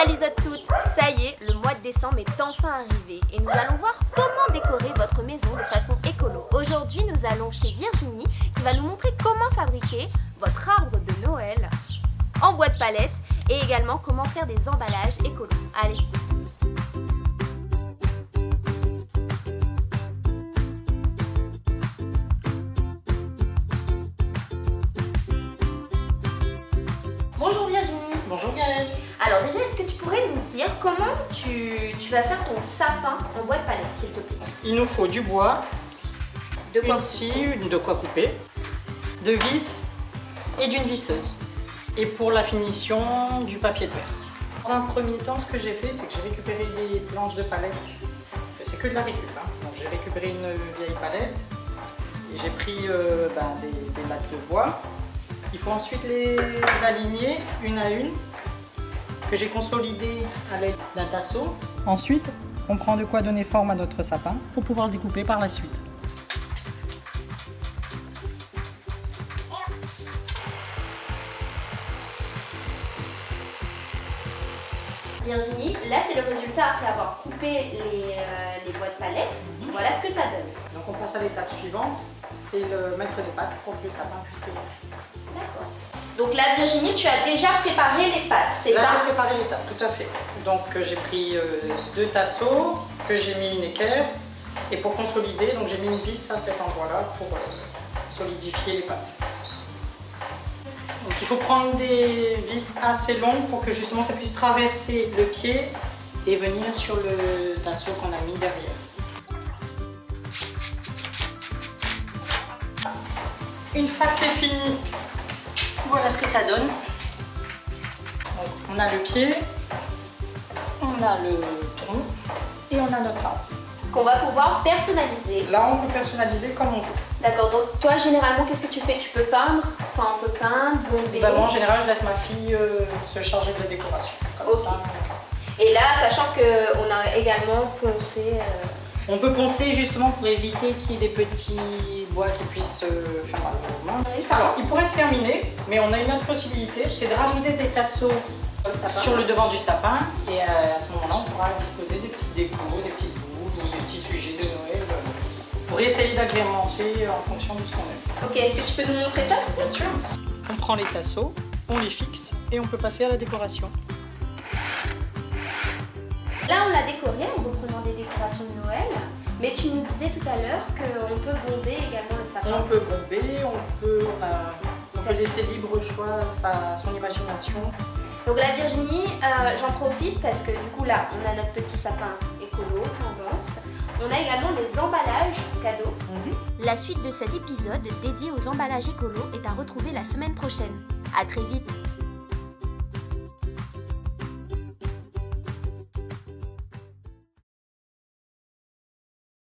Salut à toutes, ça y est, le mois de décembre est enfin arrivé et nous allons voir comment décorer votre maison de façon écolo. Aujourd'hui, nous allons chez Virginie qui va nous montrer comment fabriquer votre arbre de Noël en bois de palette et également comment faire des emballages écolos. Allez! Bonjour Virginie. Bonjour Gaëlle. Alors déjà, est-ce que tu pourrais nous dire comment tu vas faire ton sapin en bois de palette, s'il te plaît? Il nous faut du bois, De quoi une scie, de quoi couper, de vis et d'une visseuse. Et pour la finition, du papier de verre. Dans un premier temps, ce que j'ai fait, c'est que j'ai récupéré des planches de palette. C'est que de la récup. Donc j'ai récupéré une vieille palette et j'ai pris des lattes de bois. Il faut ensuite les aligner une à une, que j'ai consolidé à l'aide d'un tasseau. Ensuite, on prend de quoi donner forme à notre sapin pour pouvoir le découper par la suite. Virginie, là c'est le résultat après avoir coupé les bois de palette. Voilà ce que ça donne. Donc on passe à l'étape suivante, c'est le mettre des pâtes pour que le sapin puisse rayonner. D'accord. Donc là Virginie, tu as déjà préparé les pâtes, c'est ça? Là j'ai préparé les pâtes, tout à fait. Donc j'ai pris deux tasseaux, que j'ai mis une équerre, et pour consolider, donc j'ai mis une vis à cet endroit-là pour solidifier les pâtes. Donc il faut prendre des vis assez longues pour que justement ça puisse traverser le pied et venir sur le tasseau qu'on a mis derrière. Une fois que c'est fini, voilà ce que ça donne. Donc, on a le pied, on a le tronc et on a notre arbre. Qu'on va pouvoir personnaliser. Là on peut personnaliser comme on veut. D'accord, donc toi généralement qu'est-ce que tu fais? Tu peux peindre? Enfin on peut peindre, bomber. Bah, moi en général je laisse ma fille se charger de la décoration. Comme okay. Ça. Et là, sachant qu'on a également poncé... On peut poncer justement pour éviter qu'il y ait des petits bois qui puissent faire mal aux mains. Oui, alors il pourrait être terminé, mais on a une autre possibilité, c'est de rajouter des tasseaux sur le devant du sapin. Et à ce moment-là on pourra disposer des petites décos, des petites boules ou des petits sujets de Noël. Pour essayer d'agrémenter en fonction de ce qu'on aime. Ok, est-ce que tu peux nous montrer ça? Bien sûr. On prend les tasseaux, on les fixe et on peut passer à la décoration. Là, on l'a décoré en reprenant des décorations de Noël, mais tu nous disais tout à l'heure qu'on peut bomber également le sapin. On peut bomber, on peut laisser libre choix son imagination. Donc là, Virginie, j'en profite parce que du coup là, on a notre petit sapin écolo, tendance. On a également des emballages cadeaux. La suite de cet épisode dédié aux emballages écolos est à retrouver la semaine prochaine. À très vite.